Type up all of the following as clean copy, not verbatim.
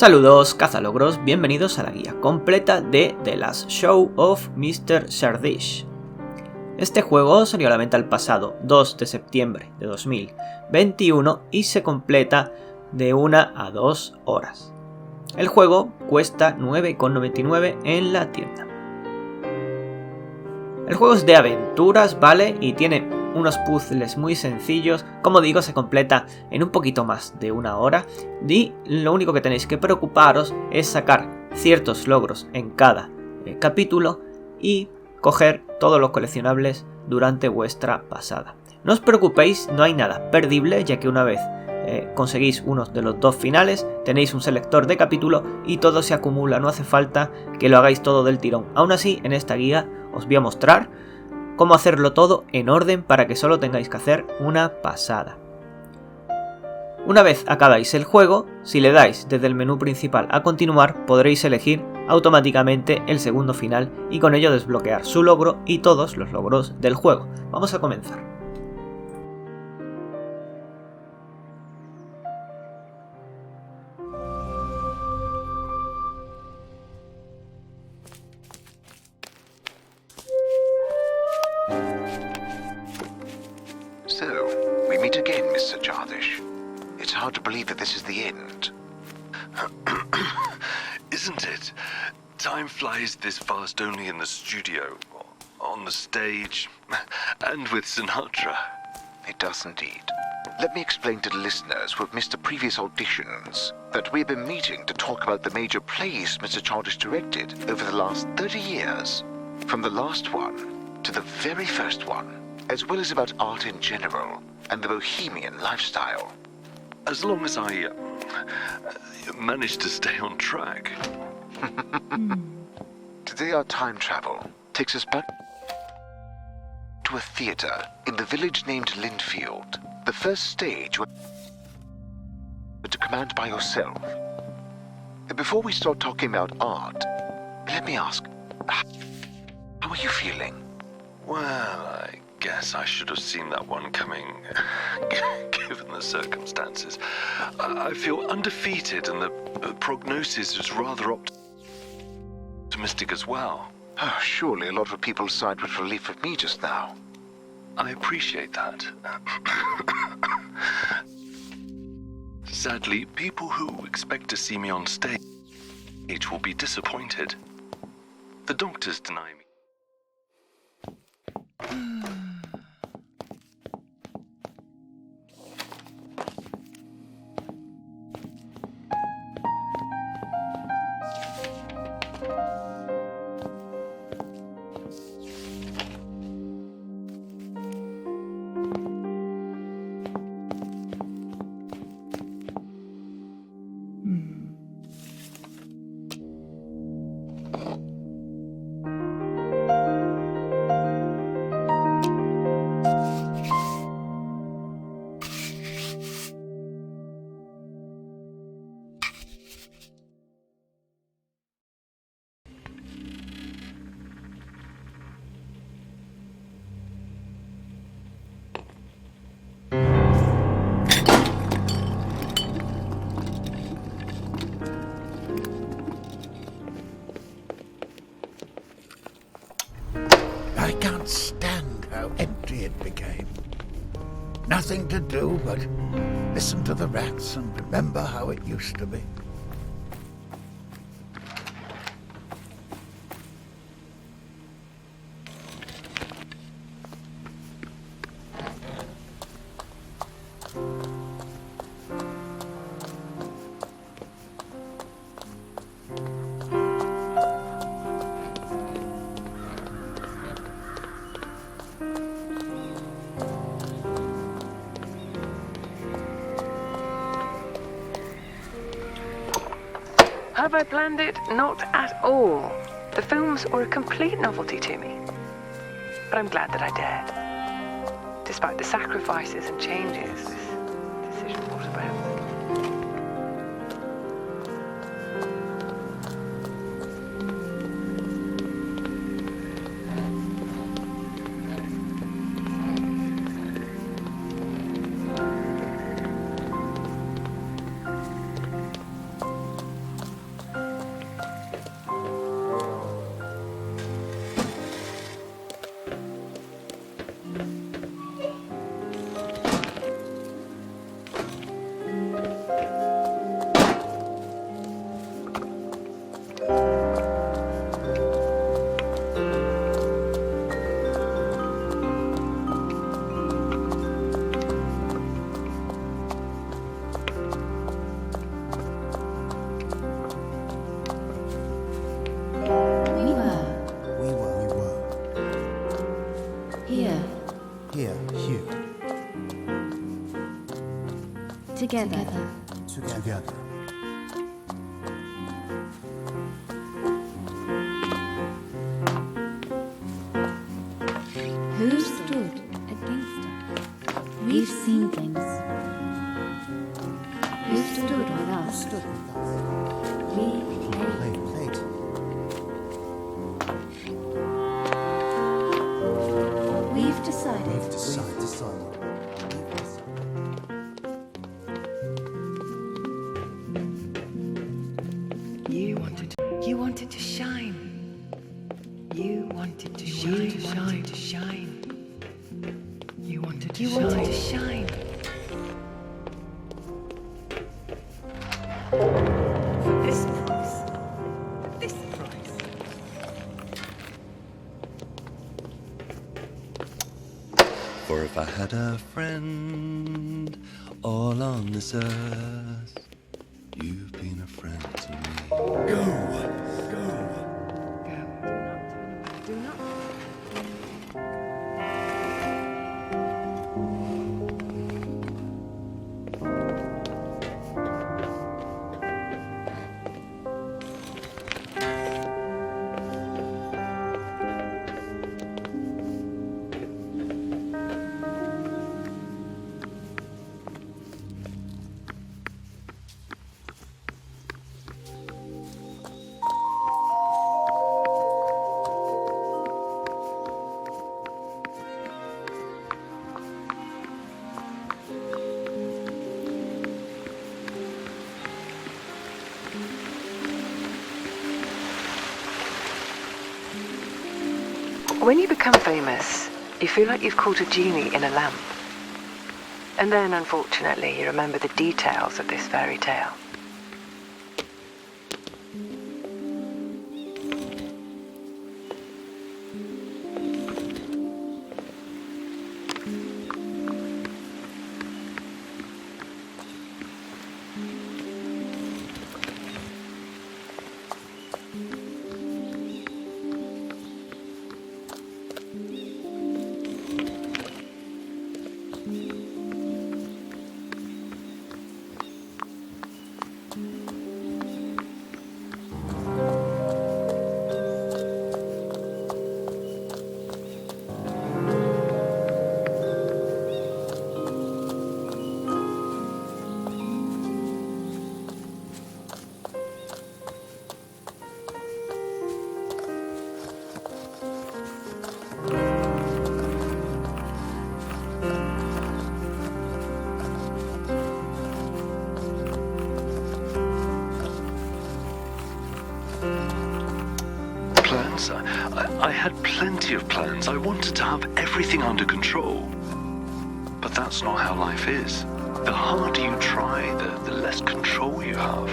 Saludos cazalogros, bienvenidos a la guía completa de The Last Show of Mr. CHARDISH. Este juego salió a la venta el pasado 2 de septiembre de 2021 y se completa de 1 a 2 horas. El juego cuesta 9,99 en la tienda. El juego es de aventuras, ¿vale? Y tiene unos puzzles muy sencillos. Como digo, se completa en un poquito más de 1 hora. Y lo único que tenéis que preocuparos es sacar ciertos logros en cada capítulo y coger todos los coleccionables durante vuestra pasada. No os preocupéis, no hay nada perdible, ya que una vez conseguís uno de los dos finales, tenéis un selector de capítulo y todo se acumula, no hace falta que lo hagáis todo del tirón. Aún así, en esta guía os voy a mostrar cómo hacerlo todo en orden para que solo tengáis que hacer una pasada. Una vez acabáis el juego, si le dais desde el menú principal a continuar, podréis elegir automáticamente el segundo final y con ello desbloquear su logro y todos los logros del juego. Vamos a comenzar. So, we meet again, Mr. CHARDISH. It's hard to believe that this is the end. Isn't it? Time flies this fast only in the studio, on the stage, and with Sinatra. It does indeed. Let me explain to the listeners who have missed the previous auditions that we've been meeting to talk about the major plays Mr. CHARDISH directed over the last 30 years. From the last one to the very first one, as well as about art in general and the bohemian lifestyle. As long as I manage to stay on track. Today our time travel takes us back to a theatre in the village named Lindfield, the first stage you were to command by yourself. Before we start talking about art, let me ask, how are you feeling? Well, I guess I should have seen that one coming, given the circumstances. I feel undefeated and the prognosis is rather optimistic as well. Oh, surely a lot of people sighed with relief of me just now. I appreciate that. Sadly, people who expect to see me on stage will be disappointed. The doctors deny me. I can't stand how empty it became. Nothing to do but listen to the rats and remember how it used to be. Have I planned it? Not at all. The films were a complete novelty to me. But I'm glad that I dared. Despite the sacrifices and changes this decision brought about. Together. Together. Who stood against us? We've seen things. Who stood with us? We played. We've decided. You wanted to shine. You wanted to shine. You wanted to shine. For this price. For if I had a friend all on this earth, you've been a friend to me. Go. Do not. When you become famous, you feel like you've caught a genie in a lamp. And then, unfortunately, you remember the details of this fairy tale. I had plenty of plans. I wanted to have everything under control. But that's not how life is. The harder you try, the less control you have.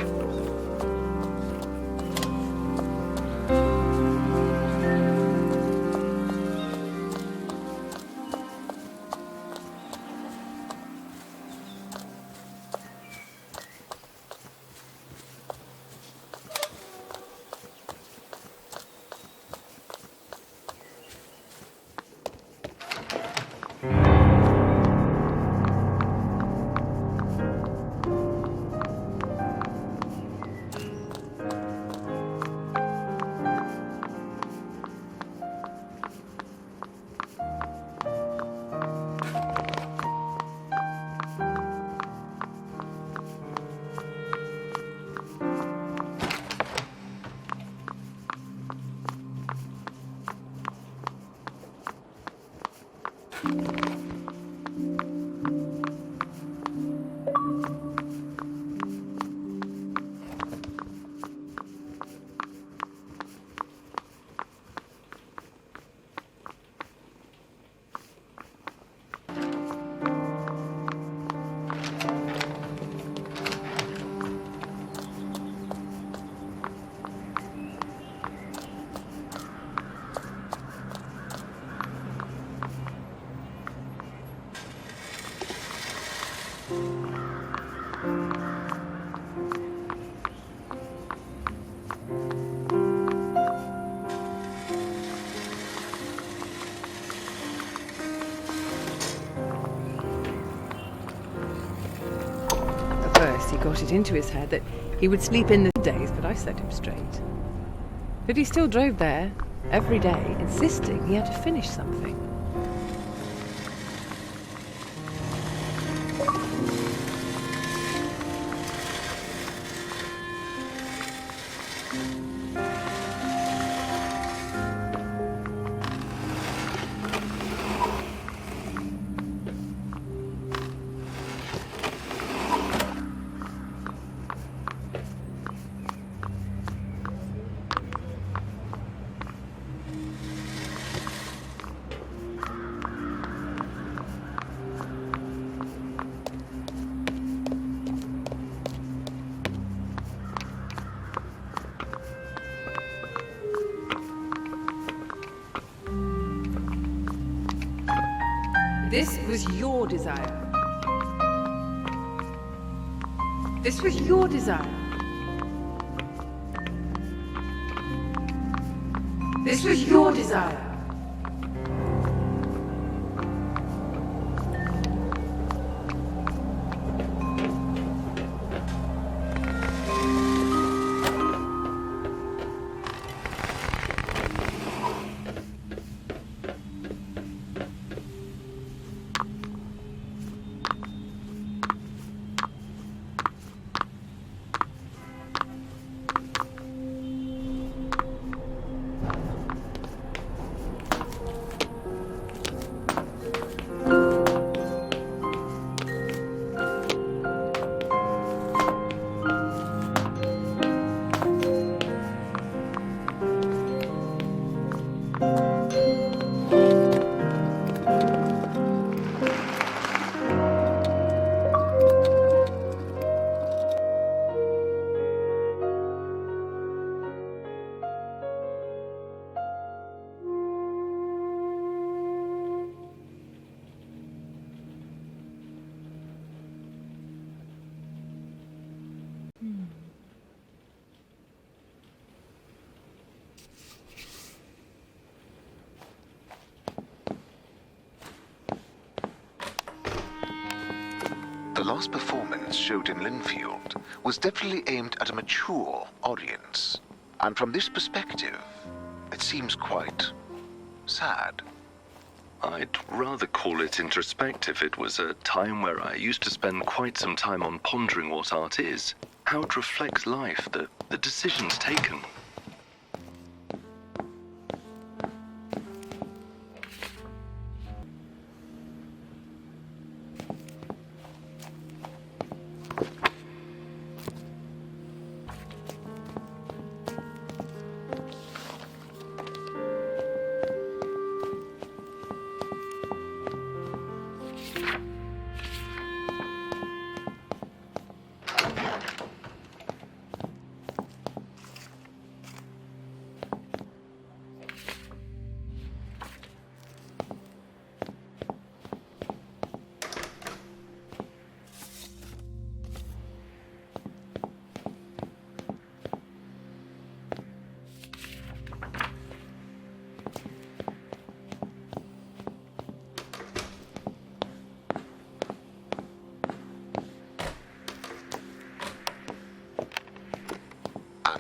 got it into his head that he would sleep in the days, but I set him straight. But he still drove there every day, insisting he had to finish something. This was your desire. This was your desire. This was your desire. The last performance showed in Linfield was definitely aimed at a mature audience. And from this perspective, it seems quite sad. I'd rather call it introspective. It was a time where I used to spend quite some time on pondering what art is, how it reflects life, the decisions taken.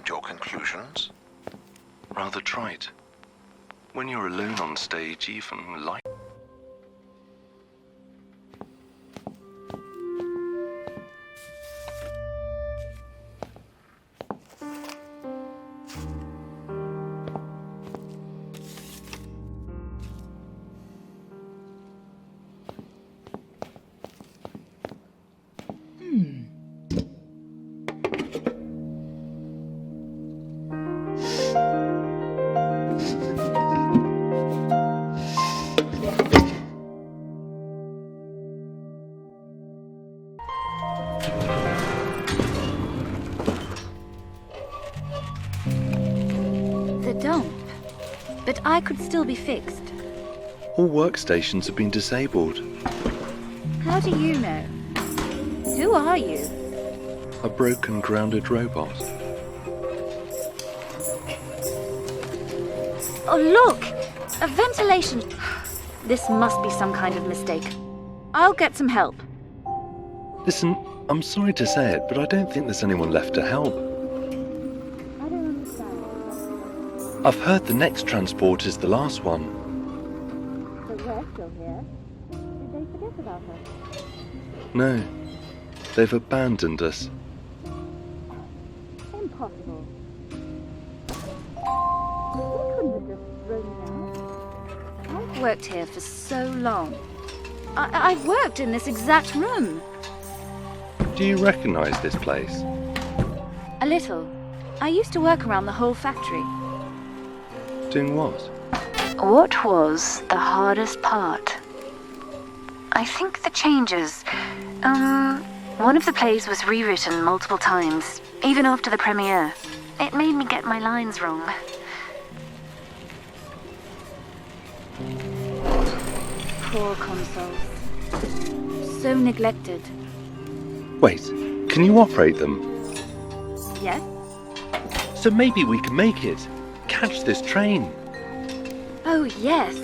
Your conclusions? Rather trite. When you're alone on stage, even light. But I could still be fixed. All workstations have been disabled. How do you know? Who are you? A broken, grounded robot. Oh, look! A ventilation... This must be some kind of mistake. I'll get some help. Listen, I'm sorry to say it, but I don't think there's anyone left to help. I don't understand. I've heard the next transport is the last one. So we're still here. Did they forget about us? No, they've abandoned us. Impossible. They couldn't have just thrown me out. I've worked here for so long. I've worked in this exact room. Do you recognise this place? A little. I used to work around the whole factory. Doing what? What was the hardest part? I think the changes. One of the plays was rewritten multiple times, even after the premiere. It made me get my lines wrong. Poor consoles. So neglected. Wait, can you operate them? Yes? So maybe we can make it. Catch this train. Oh, yes.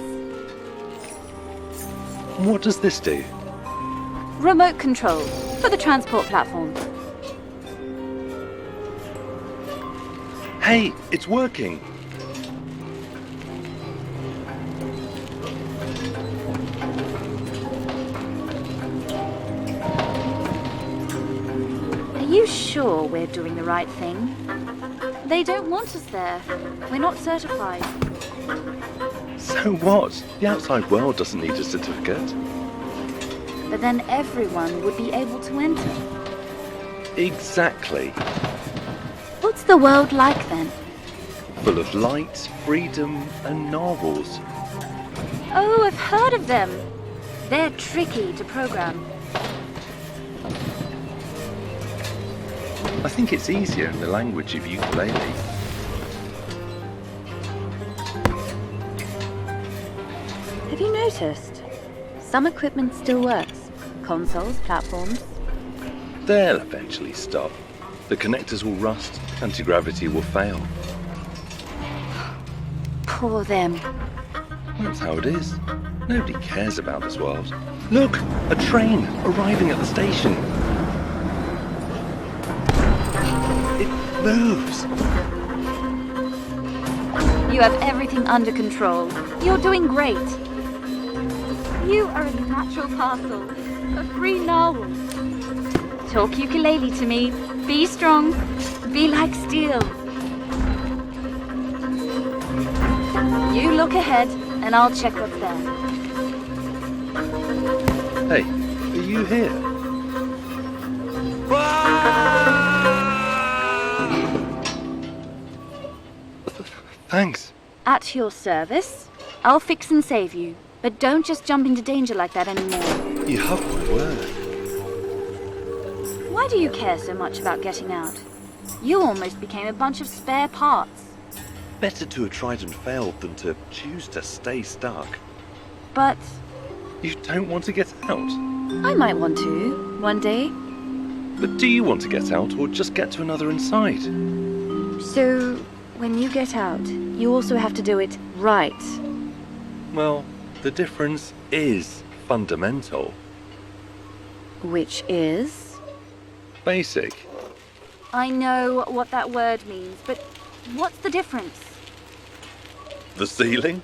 What does this do? Remote control for the transport platform. Hey, it's working. Are you sure we're doing the right thing? They don't want us there. We're not certified. So what? The outside world doesn't need a certificate. But then everyone would be able to enter. Exactly. What's the world like then? Full of light, freedom, and narwhals. Oh, I've heard of them. They're tricky to program. I think it's easier in the language of ukulele. Have you noticed? Some equipment still works. Consoles, platforms. They'll eventually stop. The connectors will rust, anti-gravity will fail. Poor them. That's how it is. Nobody cares about this world. Look! A train arriving at the station. It moves. You have everything under control. You're doing great. You are a natural parcel, a free narwhal. Talk ukulele to me. Be strong. Be like steel. You look ahead, and I'll check what's there. Hey, are you here? Thanks. At your service. I'll fix and save you. But don't just jump into danger like that anymore. You have my word. Why do you care so much about getting out? You almost became a bunch of spare parts. Better to have tried and failed than to choose to stay stuck. But You don't want to get out? I might want to, one day. But do you want to get out or just get to another inside? So, when you get out, you also have to do it right. Well, the difference is fundamental. Which is? Basic. I know what that word means, but what's the difference? The ceiling?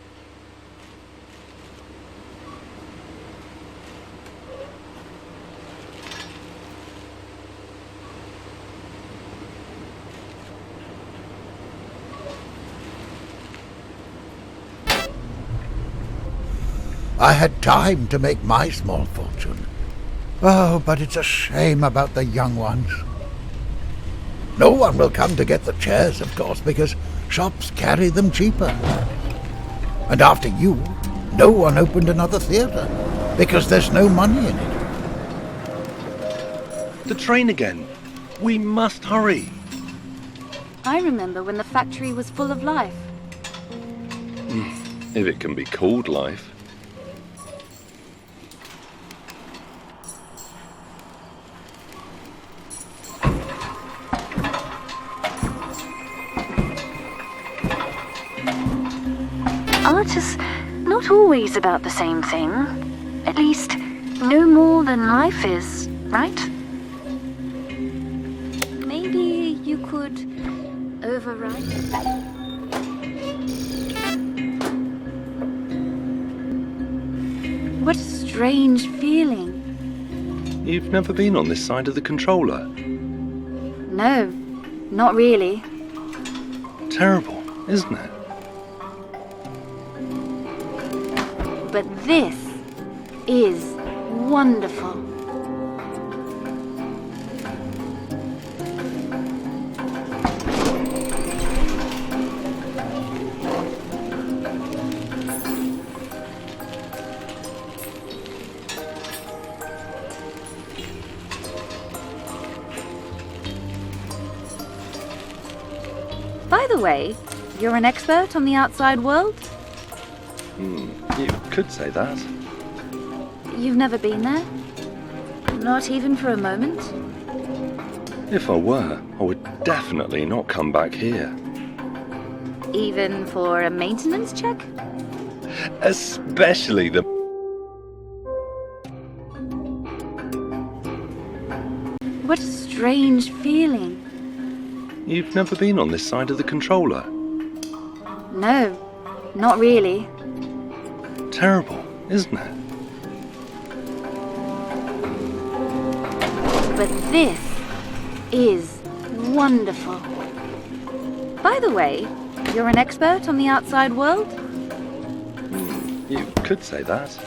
I had time to make my small fortune. Oh, but it's a shame about the young ones. No one will come to get the chairs, of course, because shops carry them cheaper. And after you, no one opened another theatre, because there's no money in it. The train again. We must hurry. I remember when the factory was full of life. If it can be called life. Art is not always about the same thing. At least, no more than life is, right? could override. What a strange feeling. You've never been on this side of the controller? No, not really. Terrible, isn't it? But this is wonderful. By the way, you're an expert on the outside world? You could say that. You've never been there? Not even for a moment? If I were, I would definitely not come back here. Even for a maintenance check? Especially the... What a strange feeling. You've never been on this side of the controller? No, not really. Terrible, isn't it? But this is wonderful. By the way, you're an expert on the outside world? You could say that.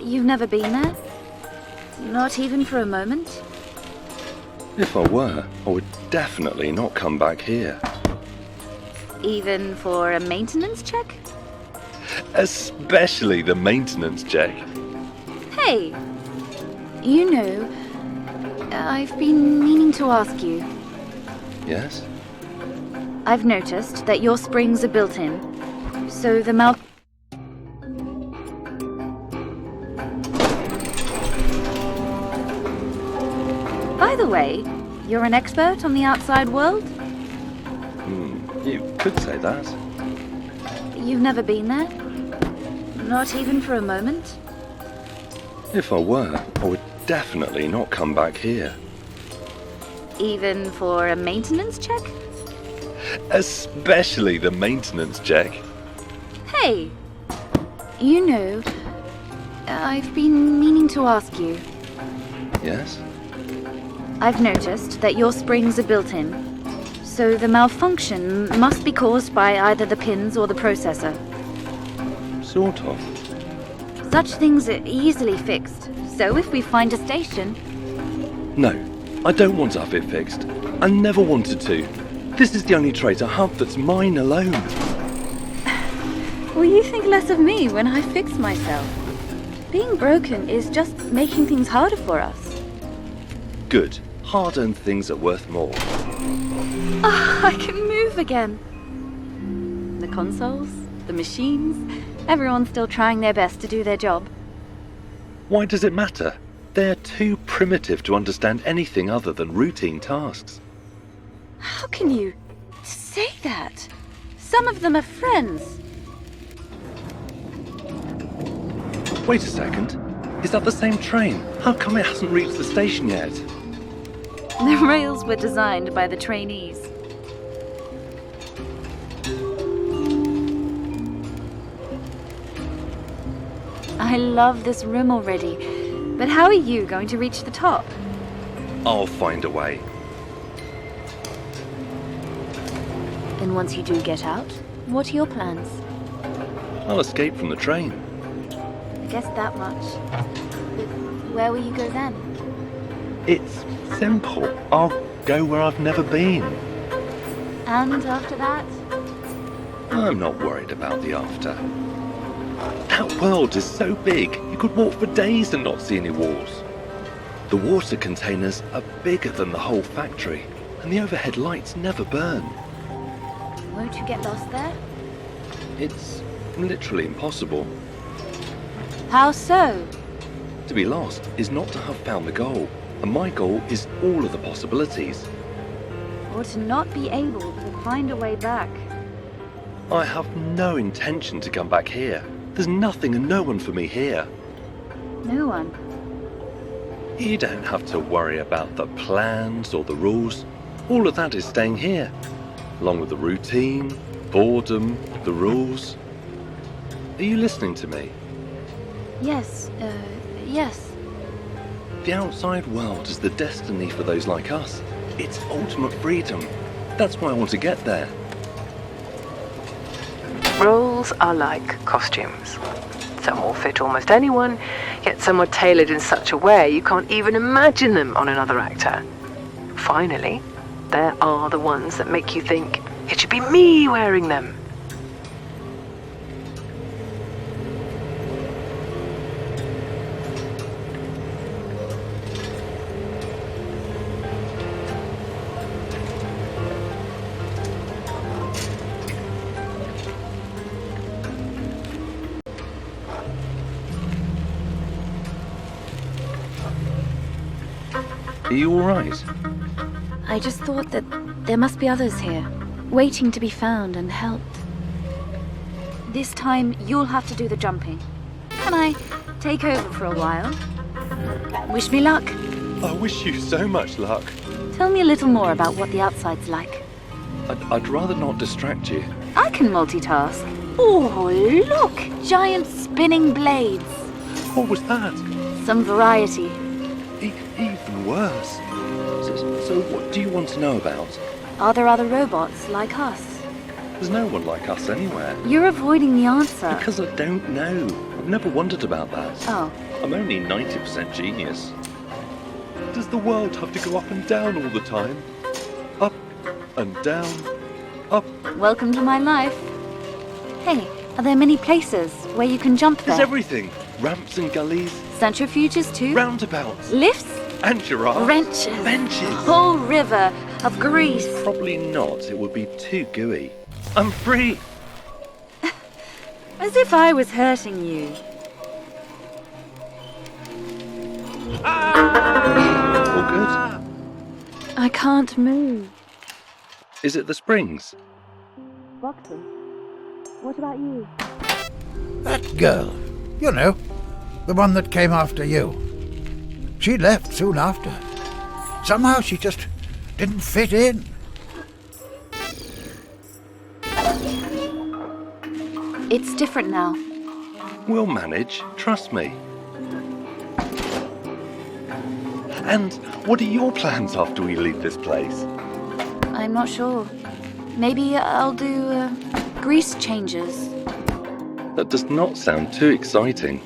You've never been there? Not even for a moment? If I were, I would definitely not come back here. Even for a maintenance check? Especially the maintenance check. Hey, you know, I've been meaning to ask you. Yes? I've noticed that your springs are built in, so the By the way, you're an expert on the outside world? You could say that. You've never been there? Not even for a moment? If I were, I would definitely not come back here. Even for a maintenance check? Especially the maintenance check. Hey, you know, I've been meaning to ask you. Yes? I've noticed that your springs are built in, so the malfunction must be caused by either the pins or the processor. Sort of. Such things are easily fixed, so if we find a station... No, I don't want to have it fixed. I never wanted to. This is the only trait I have that's mine alone. Will you think less of me when I fix myself? Being broken is just making things harder for us. Good. Hard-earned things are worth more. Oh, I can move again. The consoles, the machines, everyone's still trying their best to do their job. Why does it matter? They're too primitive to understand anything other than routine tasks. How can you say that? Some of them are friends. Wait a second. Is that the same train? How come it hasn't reached the station yet? The rails were designed by the trainees. I love this room already, but how are you going to reach the top? I'll find a way. And once you do get out, what are your plans? I'll escape from the train. I guess that much. But where will you go then? It's simple. I'll go where I've never been. And after that? I'm not worried about the after. That world is so big, you could walk for days and not see any walls. The water containers are bigger than the whole factory, and the overhead lights never burn. Won't you get lost there? It's literally impossible. How so? To be lost is not to have found the goal, and my goal is all of the possibilities. Or to not be able to find a way back. I have no intention to come back here. There's nothing and no one for me here. No one. You don't have to worry about the plans or the rules. All of that is staying here, along with the routine, boredom, the rules. Are you listening to me? Yes, yes. The outside world is the destiny for those like us. It's ultimate freedom. That's why I want to get there. Roles are like costumes. Some will fit almost anyone, yet some are tailored in such a way you can't even imagine them on another actor. Finally, there are the ones that make you think, it should be me wearing them. Are you alright? I just thought that there must be others here, waiting to be found and helped. This time, you'll have to do the jumping. Can I take over for a while? Wish me luck. I wish you so much luck. Tell me a little more about what the outside's like. I'd rather not distract you. I can multitask. Oh, look! Giant spinning blades. What was that? Some variety. Even worse. So what do you want to know about? Are there other robots like us? There's no one like us anywhere. You're avoiding the answer. Because I don't know. I've never wondered about that. Oh. I'm only 90% genius. Does the world have to go up and down all the time? Up and down, up. Welcome to my life. Hey, are there many places where you can jump there? There's everything. Ramps and gullies. Centrifuges too? Roundabouts. Lifts? And giraffes. Wrenches. Benches. A whole river of grease. Probably not. It would be too gooey. I'm free. As if I was hurting you. All good? I can't move. Is it the springs? Boxing. What about you? That girl, you know, the one that came after you. She left soon after. Somehow she just didn't fit in. It's different now. We'll manage, trust me. And what are your plans after we leave this place? I'm not sure. Maybe I'll do grease changes. That does not sound too exciting.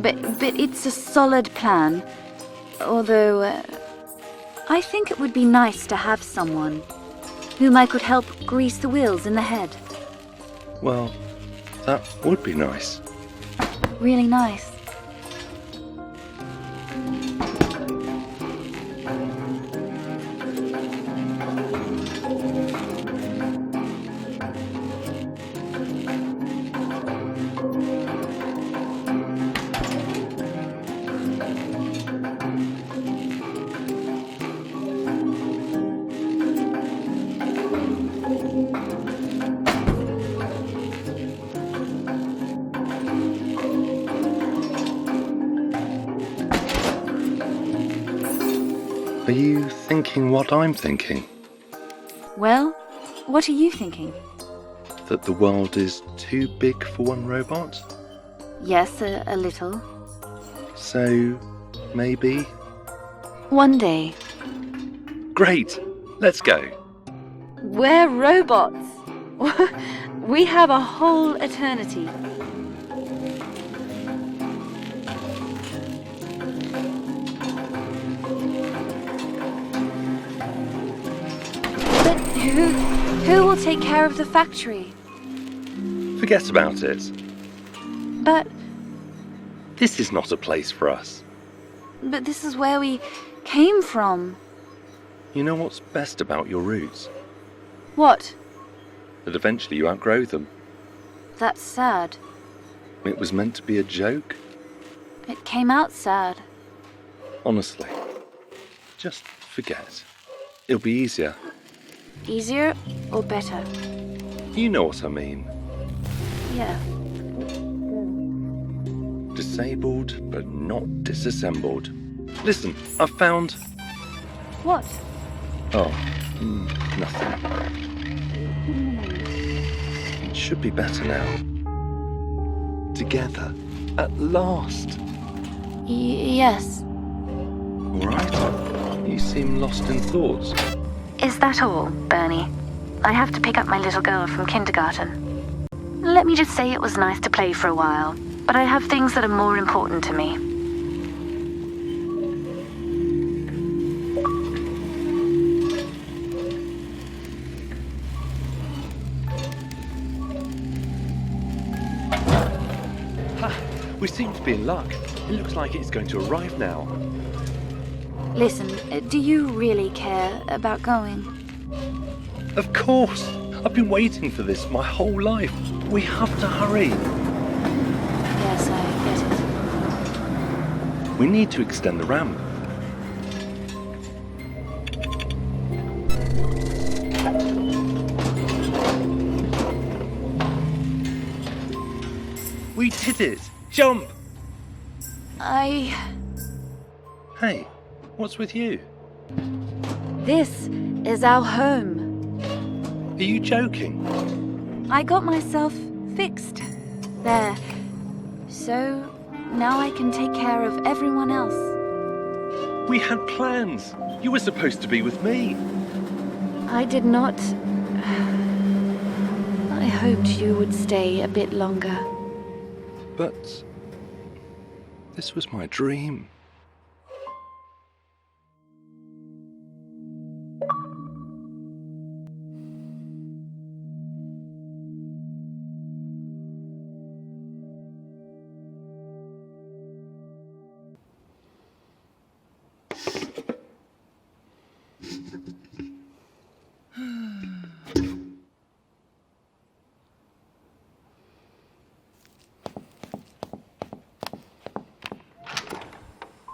But it's a solid plan. Although, I think it would be nice to have someone whom I could help grease the wheels in the head. Well, that would be nice. Really nice. Are you thinking what I'm thinking? Well, what are you thinking? That the world is too big for one robot? Yes, a little. So, maybe? One day. Great! Let's go! We're robots. We have a whole eternity. But who will take care of the factory? Forget about it. But This is not a place for us. this is where we came from. You know what's best about your roots? What? That eventually you outgrow them. That's sad. It was meant to be a joke. It came out sad. Honestly, just forget. It'll be easier. Easier or better? You know what I mean. Yeah. Disabled, but not disassembled. Listen, I've found What? Oh, nothing. It should be better now. Together, at last. Yes. All right? You seem lost in thoughts. Is that all, Bernie? I have to pick up my little girl from kindergarten. Let me just say it was nice to play for a while, but I have things that are more important to me. We seem to be in luck. It looks like it's going to arrive now. Listen, do you really care about going? Of course! I've been waiting for this my whole life. We have to hurry. Yes, I get it. We need to extend the ramp. We did it! Jump! Hey, what's with you? This is our home. Are you joking? I got myself fixed there. So now I can take care of everyone else. We had plans. You were supposed to be with me. I did not. I hoped you would stay a bit longer. But this was my dream.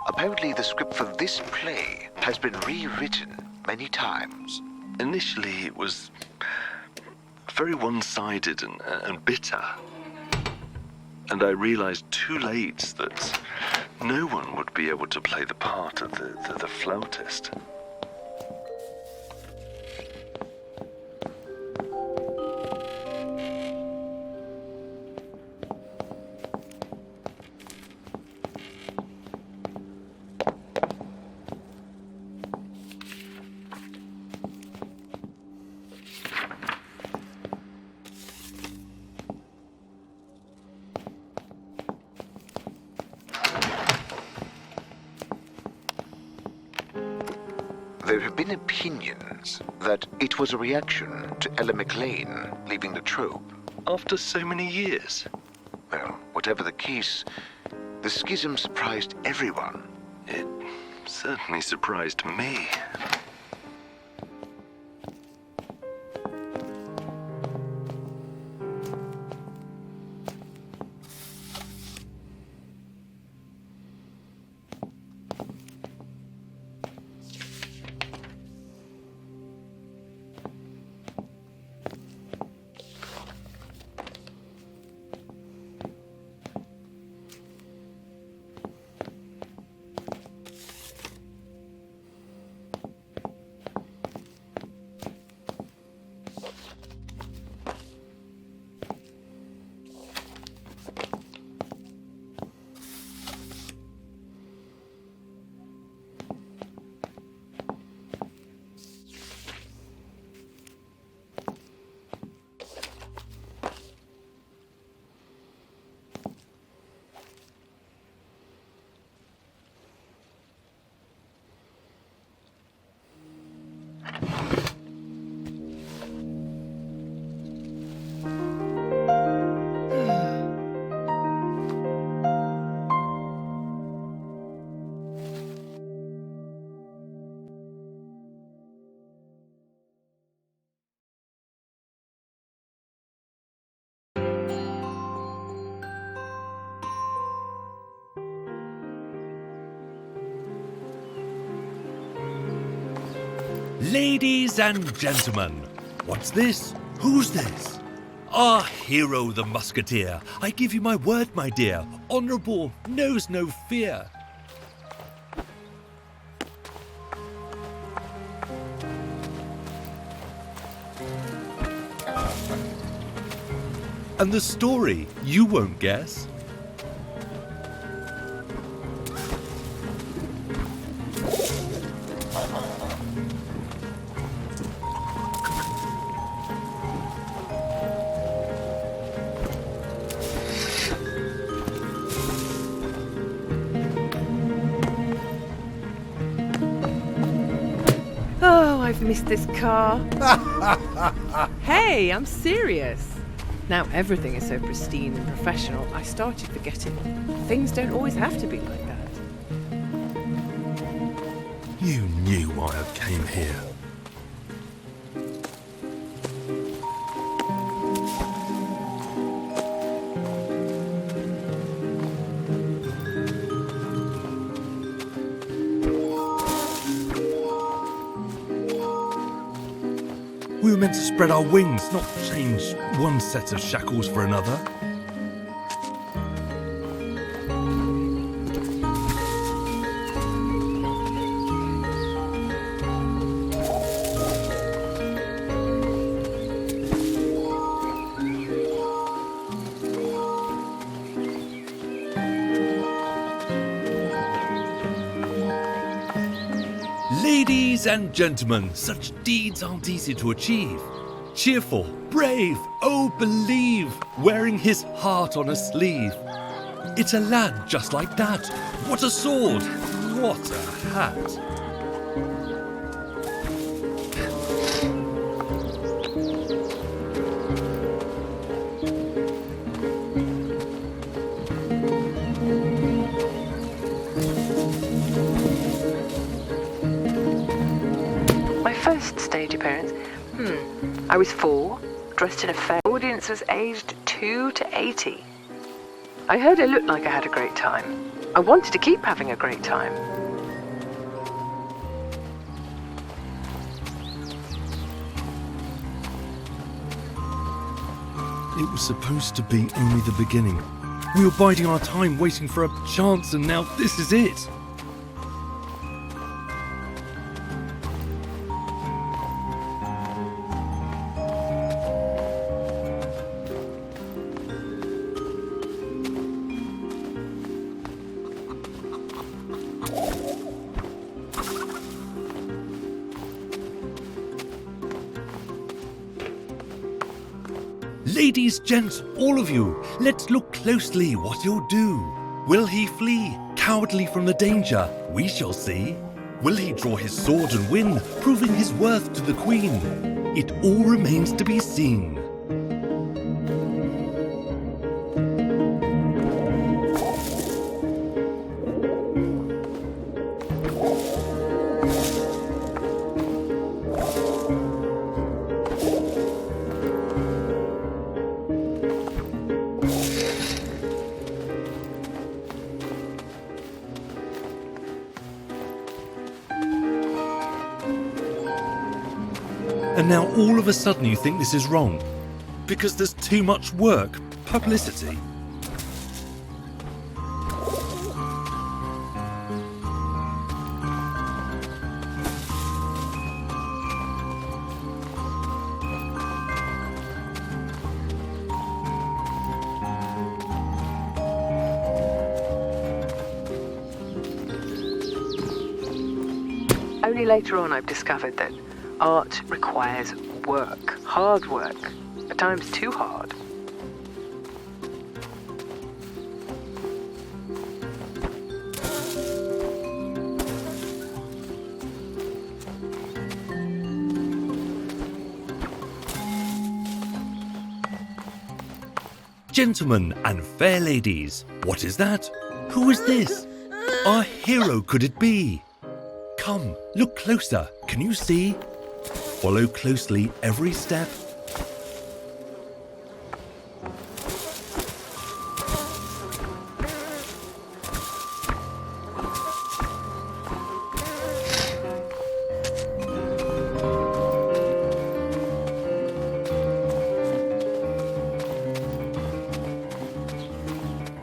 Apparently the script for this play has been rewritten many times. Initially, it was very one-sided and bitter. And I realized too late that no one would be able to play the part of the flautist. There have been opinions that it was a reaction to Ella McLean leaving the troupe. After so many years? Well, whatever the case, the schism surprised everyone. It certainly surprised me. Ladies and gentlemen, what's this? Who's this? Our hero, the musketeer. I give you my word, my dear. Honourable, knows no fear. And the story, you won't guess. Oh, I've missed this car. Hey, I'm serious. Now everything is so pristine and professional, I started forgetting things don't always have to be like that. You knew why I came here. We were meant to spread our wings, not change one set of shackles for another. Ladies and gentlemen, such deeds aren't easy to achieve. Cheerful, brave, oh believe, wearing his heart on a sleeve. It's a lad just like that. What a sword, what a hat. First stage appearance? I was 4, dressed in a fair. Audience was aged 2 to 80. I heard it looked like I had a great time. I wanted to keep having a great time. It was supposed to be only the beginning. We were biding our time, waiting for a chance, and now this is it. Ladies, gents, all of you, let's look closely what he'll do. Will he flee, cowardly from the danger? We shall see. Will he draw his sword and win, proving his worth to the Queen? It all remains to be seen. And now all of a sudden you think this is wrong, because there's too much work, publicity. Only later on I've discovered that art requires work, hard work, at times too hard. Gentlemen and fair ladies, what is that? Who is this? Our hero could it be? Come, look closer, can you see? Follow closely every step.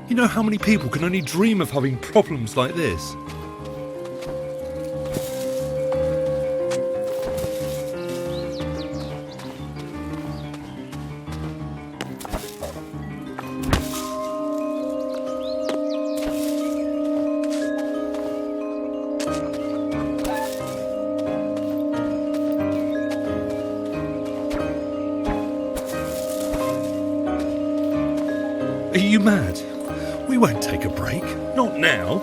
You know how many people can only dream of having problems like this? you mad? We won't take a break. Not now.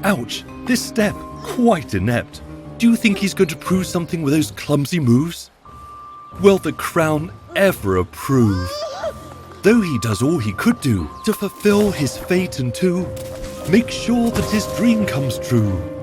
Ouch, this step, quite inept. Do you think he's going to prove something with those clumsy moves? Will the crown ever approve? Though he does all he could do to fulfill his fate and to make sure that his dream comes true.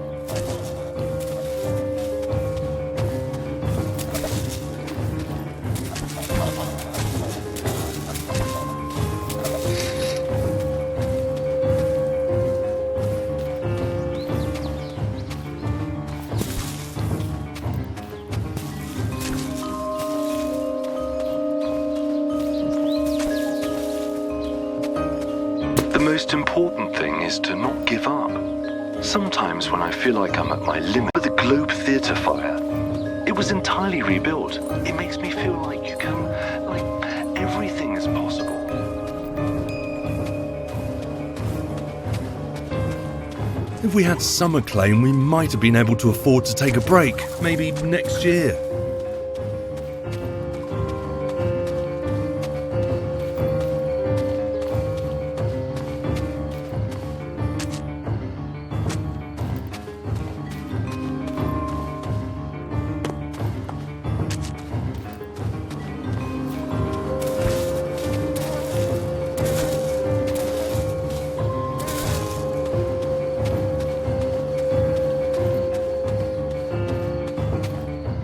The most important thing is to not give up. Sometimes when I feel like I'm at my limit, with the Globe Theatre fire, it was entirely rebuilt. It makes me feel like everything is possible. If we had some acclaim, we might have been able to afford to take a break. Maybe next year.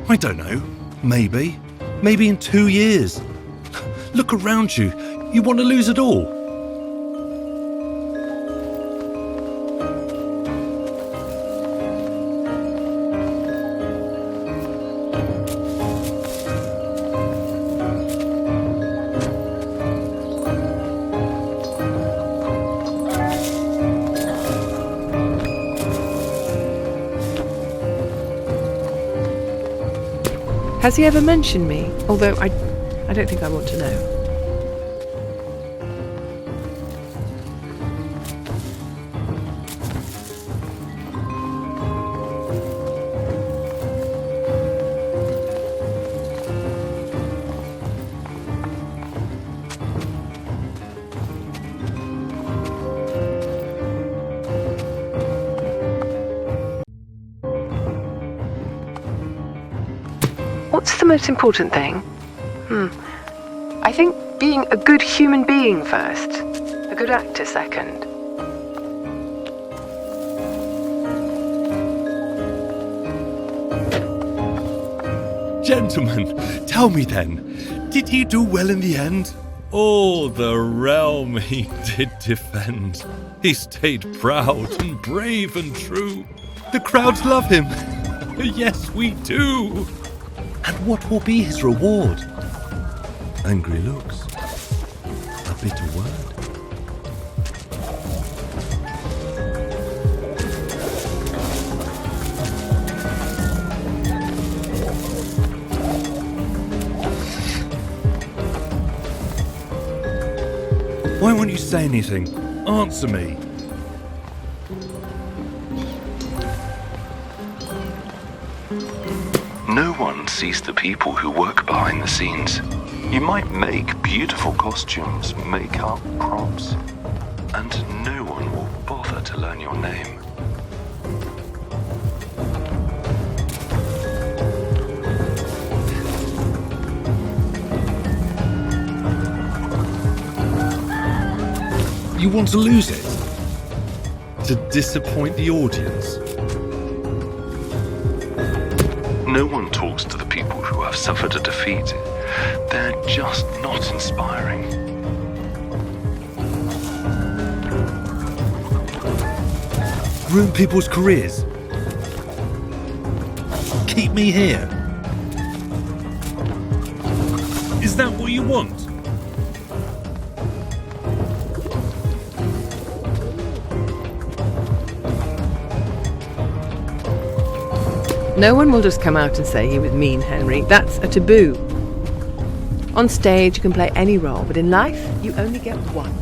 I don't know. Maybe. Maybe in 2 years. Look around you. You want to lose it all? Has he ever mentioned me? Although I don't think I want to know. What's the most important thing? I think being a good human being first, a good actor second. Gentlemen, tell me then, did he do well in the end? Oh, the realm he did defend. He stayed proud and brave and true. The crowds love him. Yes, we do. And what will be his reward? Angry looks. A bitter word. Why won't you say anything? Answer me. No one sees the people who work behind the scenes. You might make beautiful costumes, makeup, props, and no one will bother to learn your name. You want to lose it? To disappoint the audience? No one talks to the people who have suffered a defeat. They're just not inspiring. Ruin people's careers? Keep me here? Is that what you want? No one will just come out and say he was mean, Henry. That's a taboo. On stage, you can play any role, but in life, you only get one.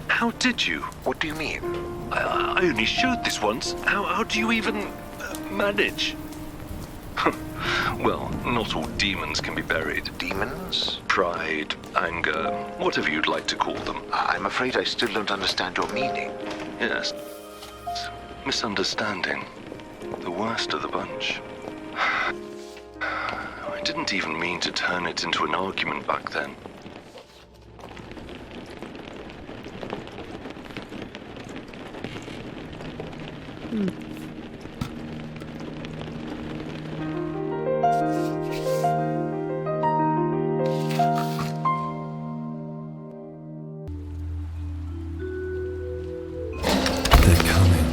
How did you? What do you mean? I only showed this once. How do you even manage? Well, not all demons can be buried. Demons? Pride, anger, whatever you'd like to call them. I'm afraid I still don't understand your meaning. Yes. Misunderstanding. The worst of the bunch. I didn't even mean to turn it into an argument back then. They're coming.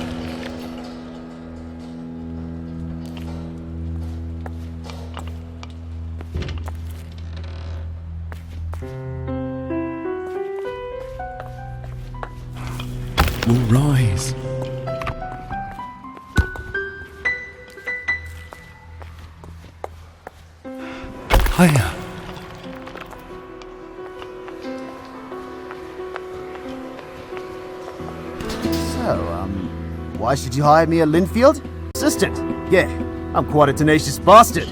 We'll rise. Hiya. So, why should you hire me at Linfield? Assistant. Yeah, I'm quite a tenacious bastard.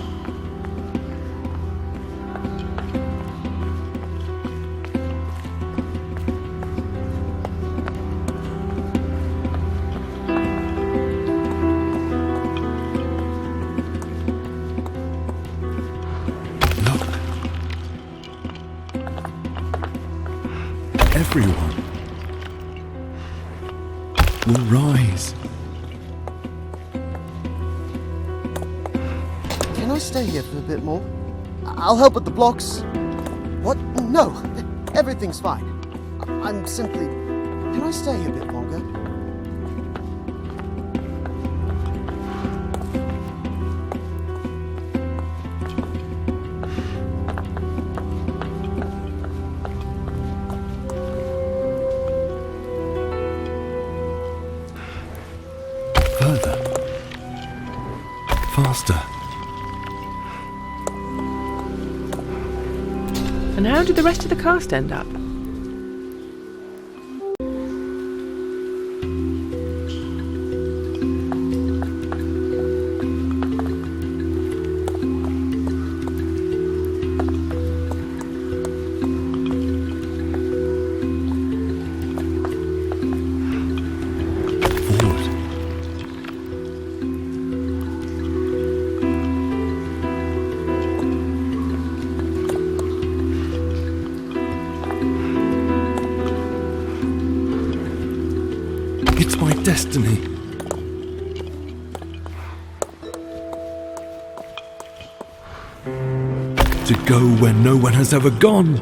Look. Everyone will rise. Can I stay here for a bit more? I'll help with the blocks. What? No, everything's fine. I'm simply... Can I stay a bit longer? Further. Faster. And how did the rest of the cast end up? Forward. It's my destiny. To go where no one has ever gone.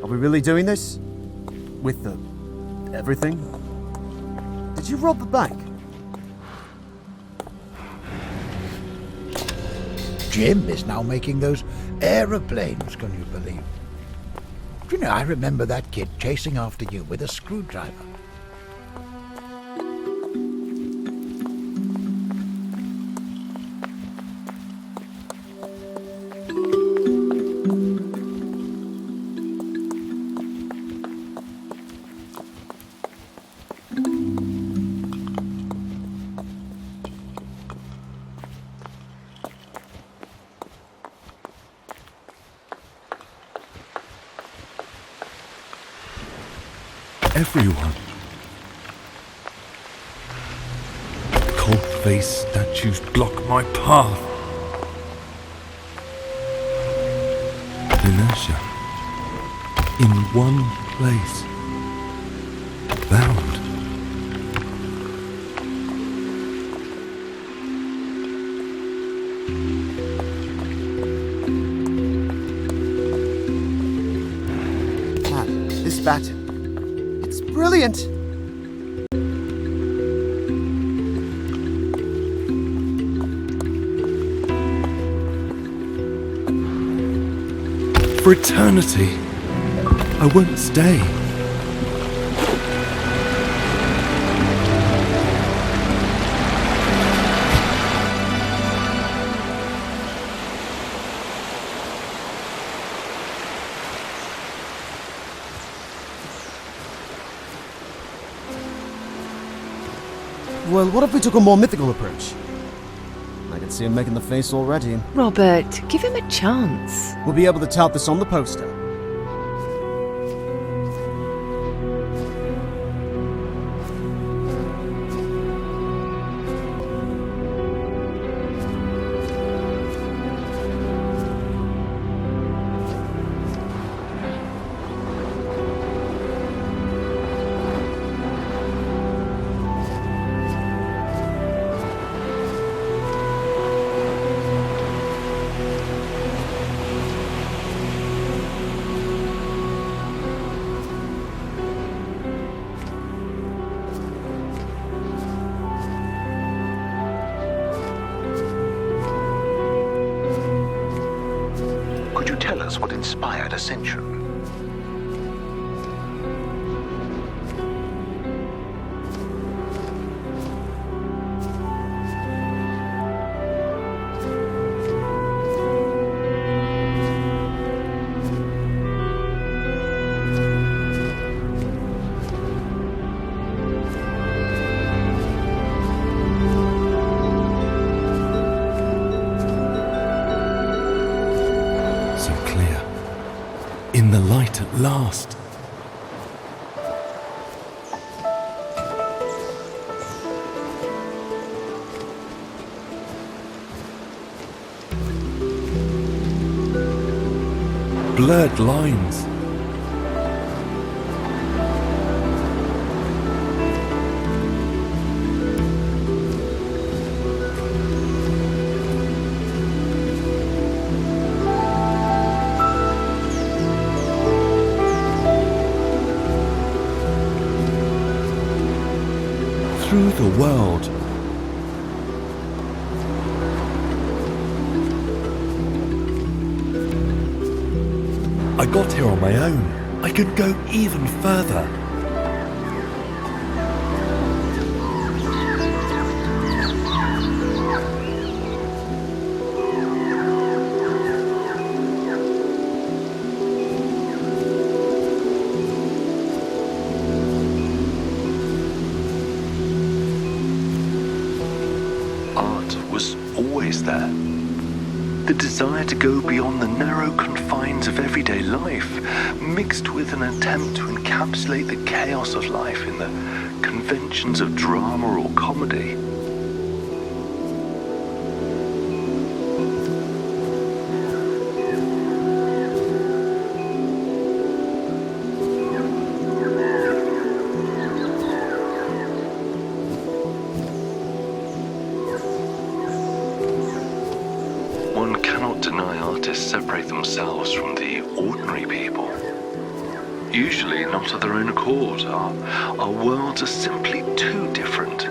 Are we really doing this? With the... everything? Did you rob the bank? Jim is now making those aeroplanes, can you believe? You know, I remember that kid chasing after you with a screwdriver. Everyone. Cold-faced statues block my path. Inertia. In one place. Bound. Man, this batter. It's brilliant! For eternity, I won't stay. Well, what if we took a more mythical approach? I can see him making the face already. Robert, give him a chance. We'll be able to tout this on the poster. Could you tell us what inspired Ascension? In the light at last. Blurred lines. Through the world. I got here on my own. I could go even further. There. The desire to go beyond the narrow confines of everyday life, mixed with an attempt to encapsulate the chaos of life in the conventions of drama or comedy. One cannot deny artists separate themselves from the ordinary people. Usually not of their own accord. Our worlds are simply too different.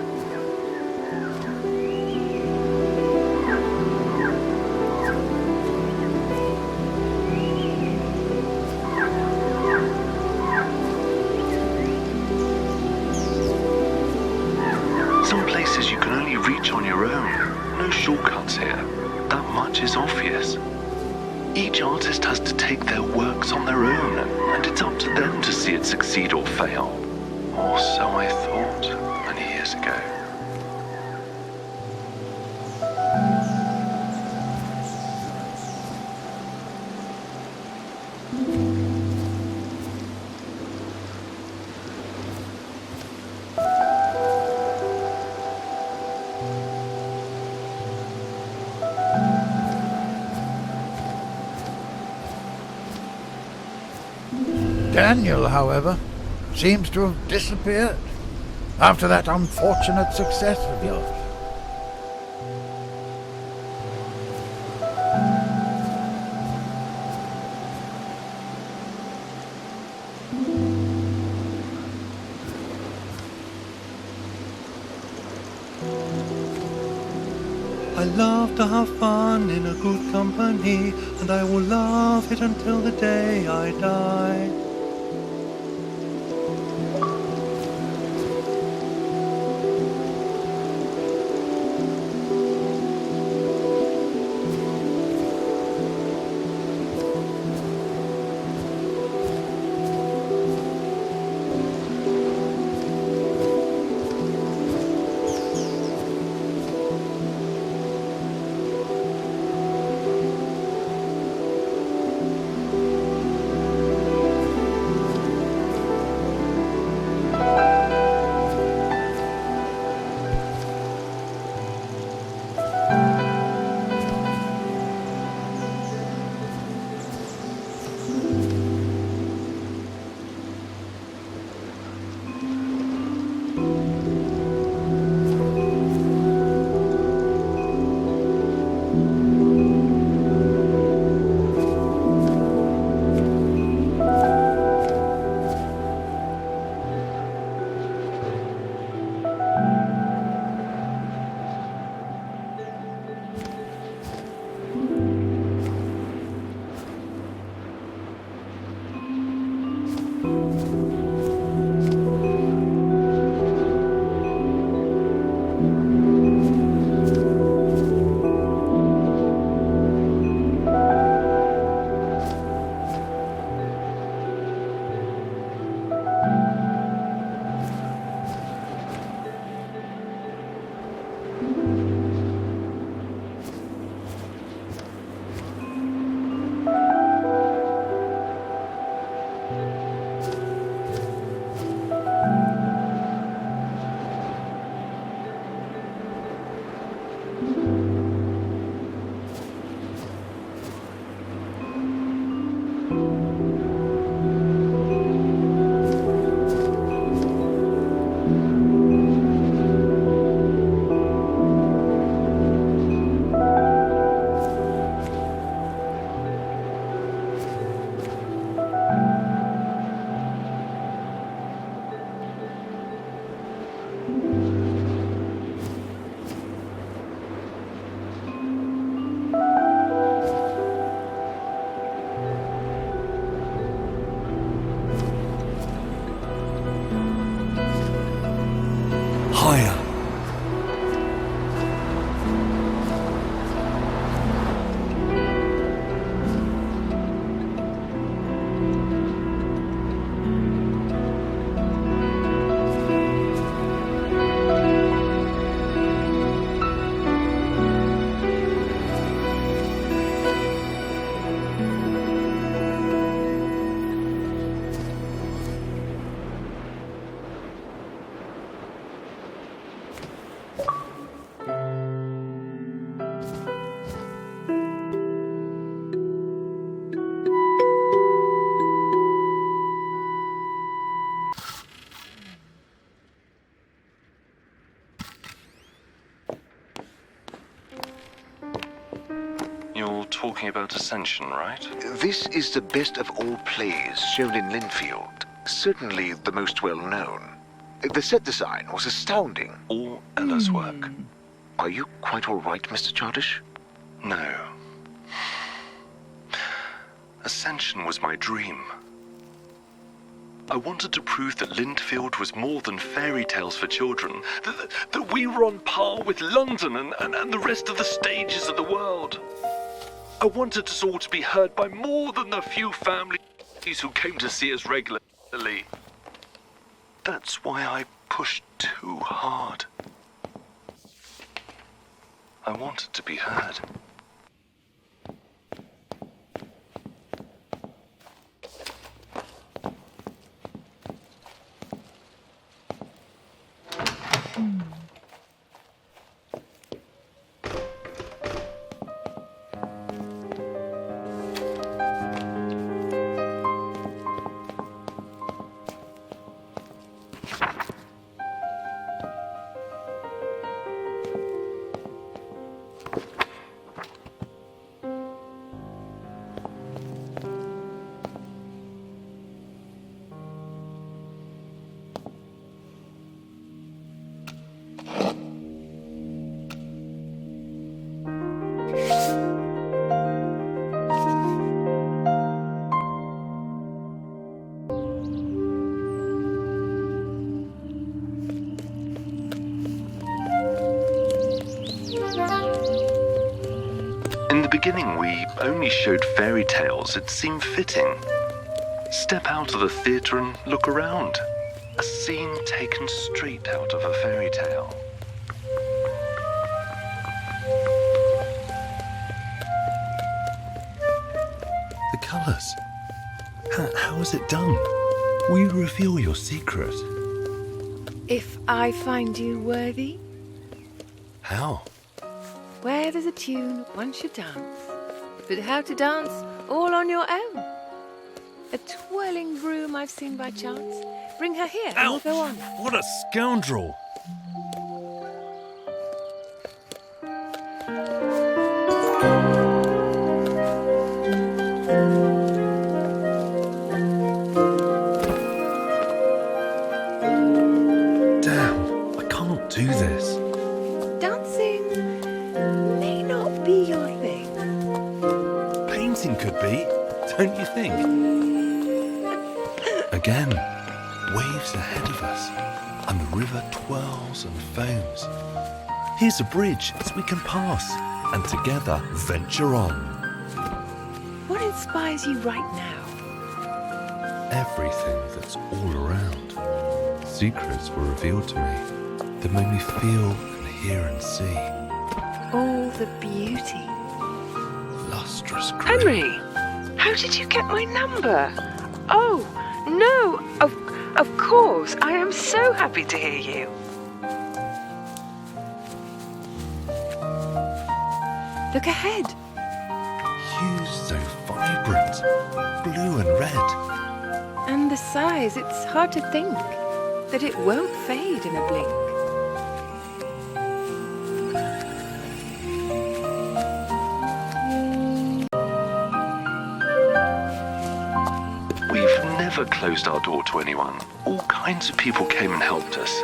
Some places you can only reach on your own. No shortcuts here. That much is obvious. Each artist has to take their works on their own, and it's up to them to see it succeed or fail. Or so I thought many years ago. Daniel, however, seems to have disappeared after that unfortunate success of yours. I love to have fun in a good company, and I will love it until the day I die. talking about Ascension, right? This is the best of all plays shown in Linfield. Certainly the most well-known. The set design was astounding. All Ella's work. Are you quite all right, Mr. Chardish? No. Ascension was my dream. I wanted to prove that Linfield was more than fairy tales for children, that we were on par with London and the rest of the stages of the world. I wanted us all to be heard by more than the few families who came to see us regularly. That's why I pushed too hard. I wanted to be heard. In the beginning, we only showed fairy tales. It seemed fitting. Step out of the theatre and look around. A scene taken straight out of a fairy tale. The colours. How is it done? Will you reveal your secret? If I find you worthy, How? where there's a tune, one should dance. But how to dance all on your own. A twirling broom I've seen by chance. Bring her here and we'll go on. What a scoundrel! Damn, I can't do this. Dancing may not be your thing. Painting could be, don't you think? Again, waves ahead of us, and the river twirls and foams. Here's a bridge so we can pass, and together venture on. What inspires you right now? Everything that's all around. Secrets were revealed to me that made me feel and hear and see. All the beauty. Lustrous green. Henry, how did you get my number? Oh, no, of course. I am so happy to hear you. Look ahead. Hues so vibrant, blue and red. And the size, it's hard to think that it won't fade in a blink. We've never closed our door to anyone. All kinds of people came and helped us.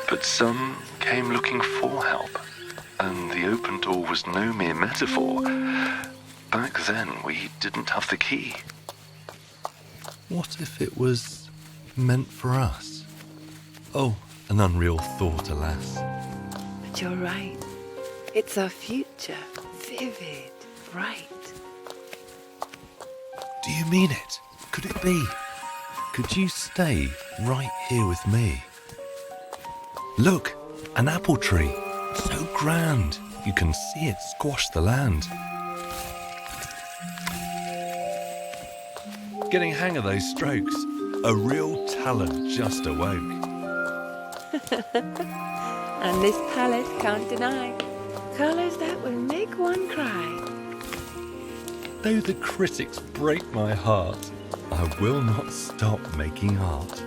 But some came looking for help. And the open door was no mere metaphor. Back then, we didn't have the key. What if it was meant for us? Oh, an unreal thought, alas. But you're right. It's our future. Vivid, bright. Do you mean it? Could it be? Could you stay right here with me? Look, an apple tree. So grand. You can see it squash the land. Getting hang of those strokes. A real talent just awoke. And this palette can't deny colours that will make one cry. Though the critics break my heart, I will not stop making art.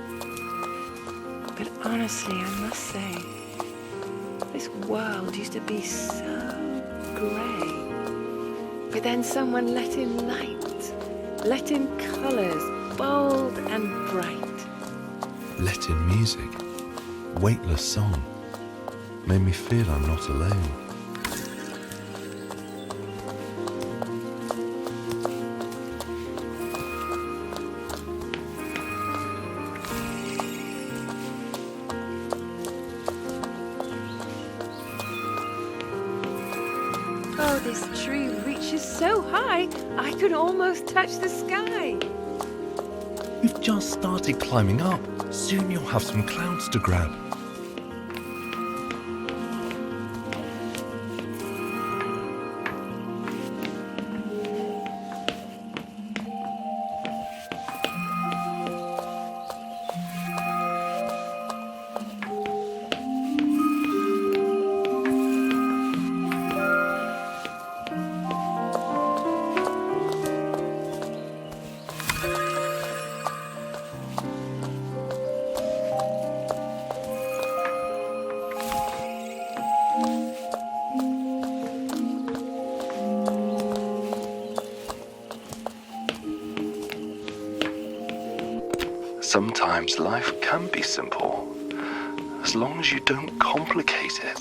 But honestly, I must say, this world used to be so grey. But then someone let in light, let in colours, bold and bright. Let in music, weightless song, made me feel I'm not alone. Oh, this tree reaches so high, I could almost touch the sky. You've just started climbing up. Soon you'll have some clouds to grab. Sometimes life can be simple, as long as you don't complicate it.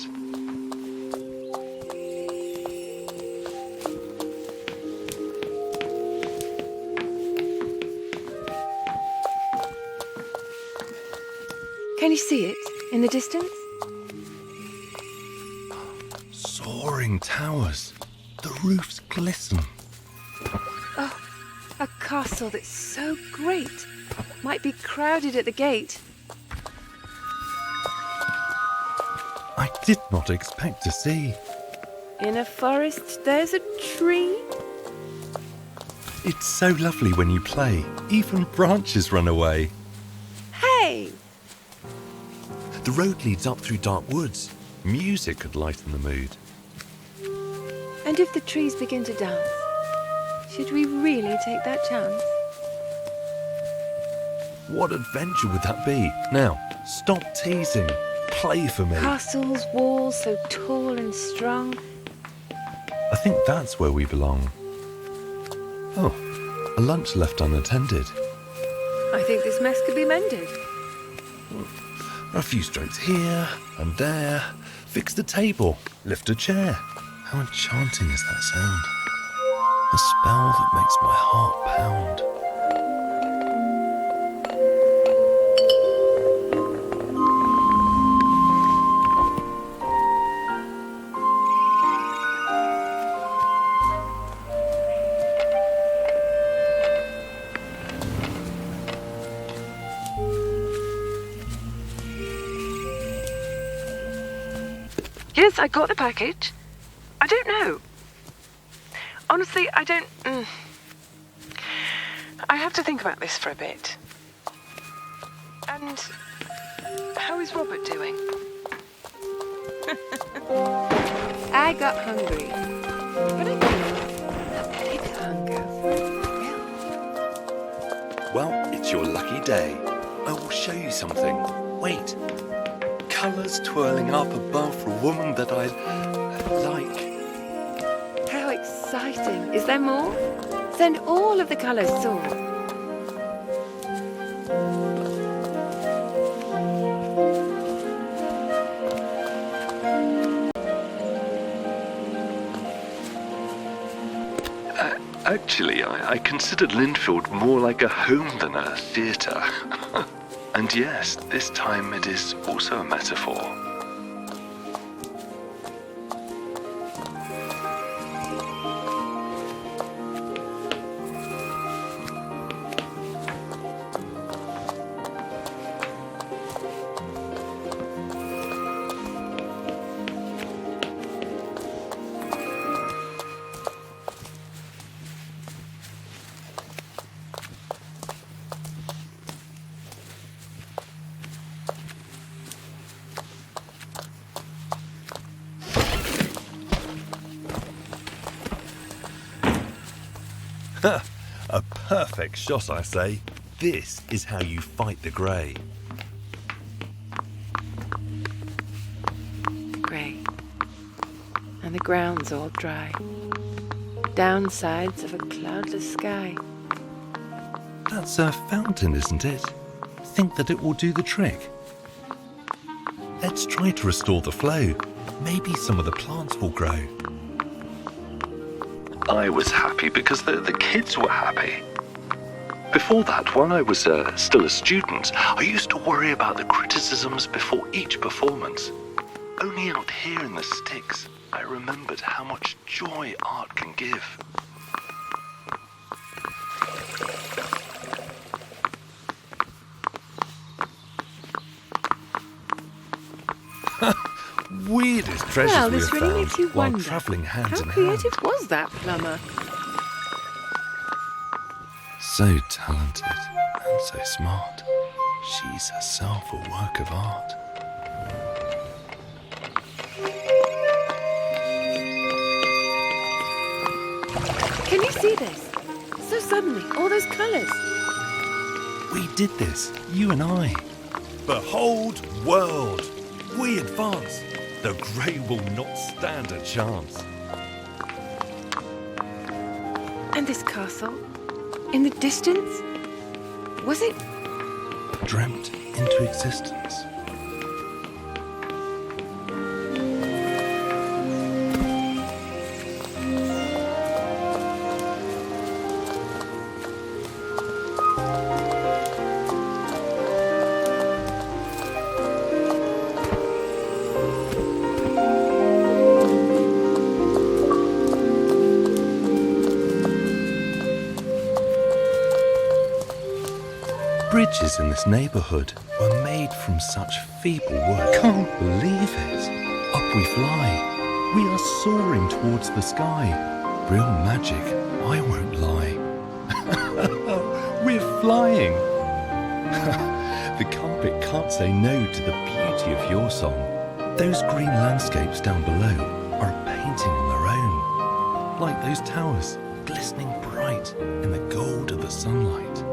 Can you see it in the distance? Soaring towers, the roofs glisten. Oh, a castle that's so great. Might be crowded at the gate. I did not expect to see. In a forest, there's a tree. It's so lovely when you play. Even branches run away. Hey! The road leads up through dark woods. Music could lighten the mood. And if the trees begin to dance, should we really take that chance? What adventure would that be? Now, stop teasing. Play for me. Castles, walls so tall and strong. I think that's where we belong. Oh, a lunch left unattended. I think this mess could be mended. A few strokes here and there. Fix the table. Lift a chair. How enchanting is that sound? A spell that makes my heart pound. Yes, I got the package. I don't know. Honestly, I don't... I have to think about this for a bit. And how is Robert doing? I got hungry. But I got a big hunger for a Well, it's your lucky day. I will show you something. Wait. Colours twirling up above for a woman that I like. How exciting. Is there more? Send all of the colours soar. Actually, I considered Linfield more like a home than a theatre. And yes, this time it is also a metaphor. A perfect shot, I say. This is how you fight the grey. Grey. And the ground's all dry. downsides of a cloudless sky. That's a fountain, isn't it? Think that it will do the trick? Let's try to restore the flow. Maybe some of the plants will grow. I was happy because the kids were happy. Before that, when I was still a student, I used to worry about the criticisms before each performance. Only out here in the sticks, I remembered how much joy art can give. Weirdest treasures Well, we this have really found makes you while wonder, travelling hand how in hand. creative was that plumber? So talented and so smart. She's herself a work of art. Can you see this? So suddenly, all those colours. We did this, you and I. Behold, world! We advance. The grey will not stand a chance. And this castle? In the distance? Was it? Dreamt into existence. Bridges in this neighbourhood were made from such feeble wood. Can't believe it. Up we fly. We are soaring towards the sky. Real magic, I won't lie. We're flying. The carpet can't say no to the beauty of your song. Those green landscapes down below are a painting on their own. Like those towers, glistening bright in the gold of the sunlight.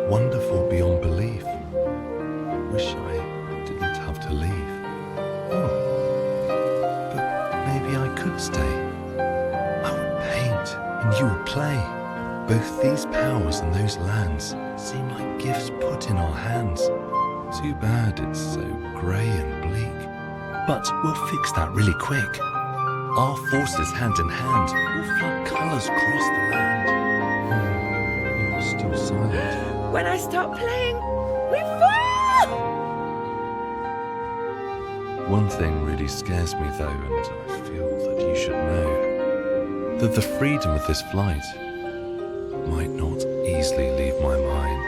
Wonderful beyond belief. Wish I didn't have to leave. Oh, but maybe I could stay. I would paint and you would play. Both these powers and those lands seem like gifts put in our hands. Too bad it's so grey and bleak. But we'll fix that really quick. Our forces hand in hand will flood colours across the land. You're still silent. When I stop playing, we fall! One thing really scares me though, and I feel that you should know, that the freedom of this flight might not easily leave my mind.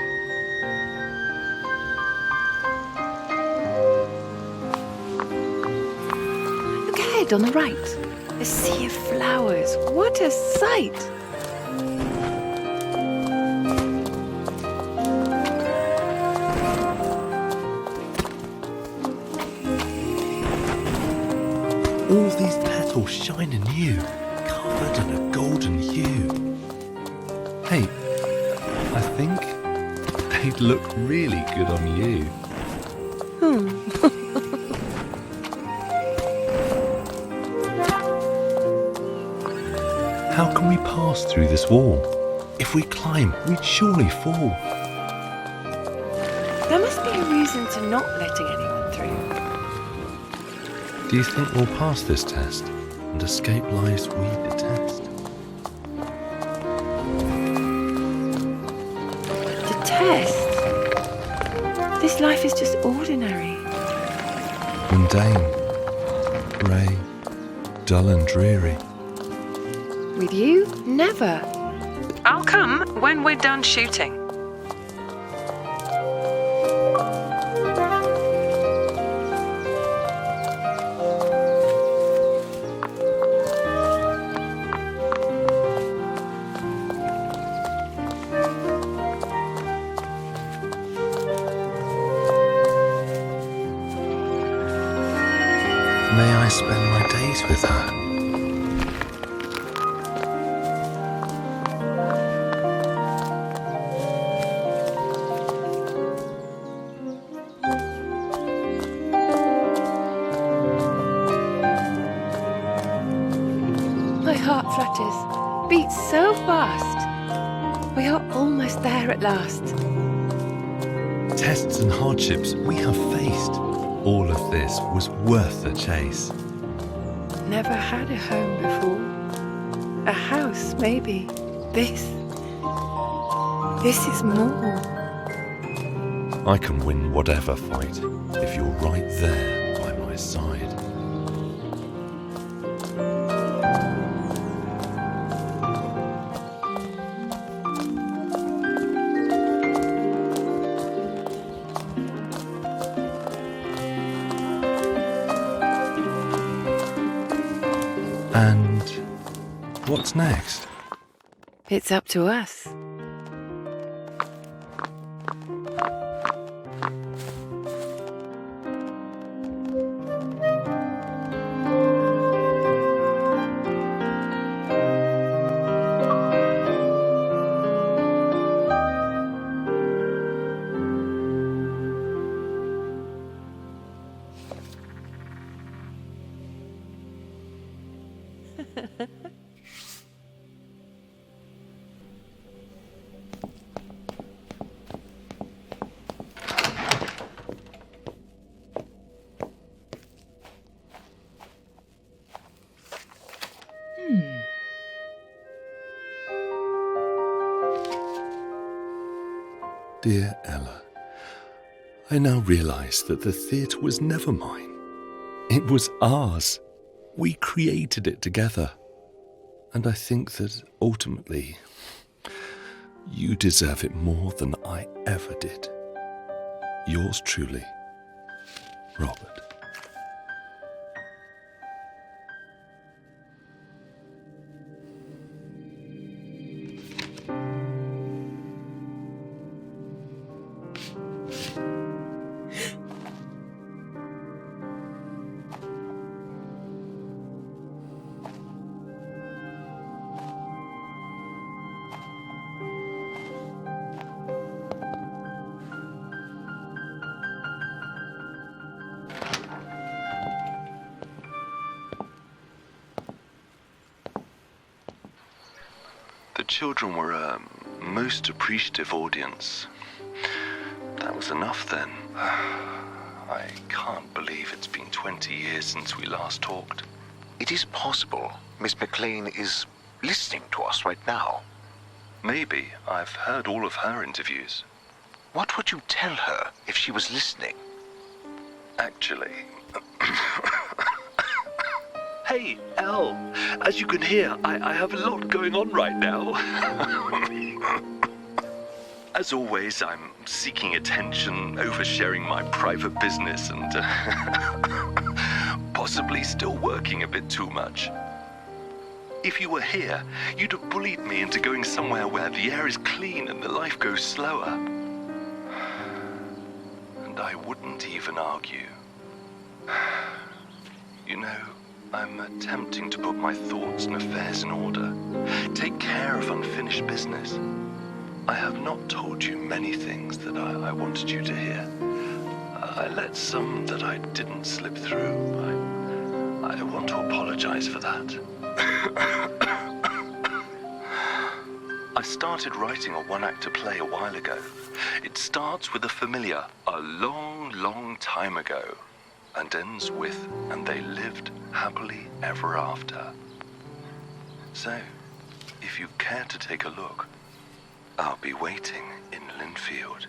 Look ahead on the right. A sea of flowers. What a sight! All these petals shine new, covered in a golden hue. Hey, I think they'd look really good on you. How can we pass through this wall? If we climb, we'd surely fall. There must be a reason to not letting anyone through. Do you think we'll pass this test and escape lives we detest? The test? This life is just ordinary. Mundane, grey, dull and dreary. With you, never. I'll come when we're done shooting. May I spend my days with her? My heart flutters. beats so fast. We are almost there at last. Tests and hardships we have faced. All of this was worth the chase. Never had a home before. A house, maybe. This is more. I can win whatever fight if you're right there by my side. And what's next? It's up to us. Dear Ella, I now realise that the theatre was never mine. It was ours. We created it together. And I think that ultimately, you deserve it more than I ever did. Yours truly, Robert. The children were a most appreciative audience. That was enough then. I can't believe it's been 20 years since we last talked. It is possible Miss McLean is listening to us right now. Maybe. I've heard all of her interviews. What would you tell her if she was listening? Actually... Hey, Elle, as you can hear, I have a lot going on right now. As always, I'm seeking attention, oversharing my private business, and possibly still working a bit too much. If you were here, you'd have bullied me into going somewhere where the air is clean and the life goes slower. And I wouldn't even argue. You know, I'm attempting to put my thoughts and affairs in order, take care of unfinished business. I have not told you many things that I wanted you to hear. I let some that I didn't slip through. I want to apologize for that. I started writing a one-actor play a while ago. It starts with a familiar, a long, long time ago, and ends with, and they lived happily ever after. So, if you care to take a look, I'll be waiting in Linfield.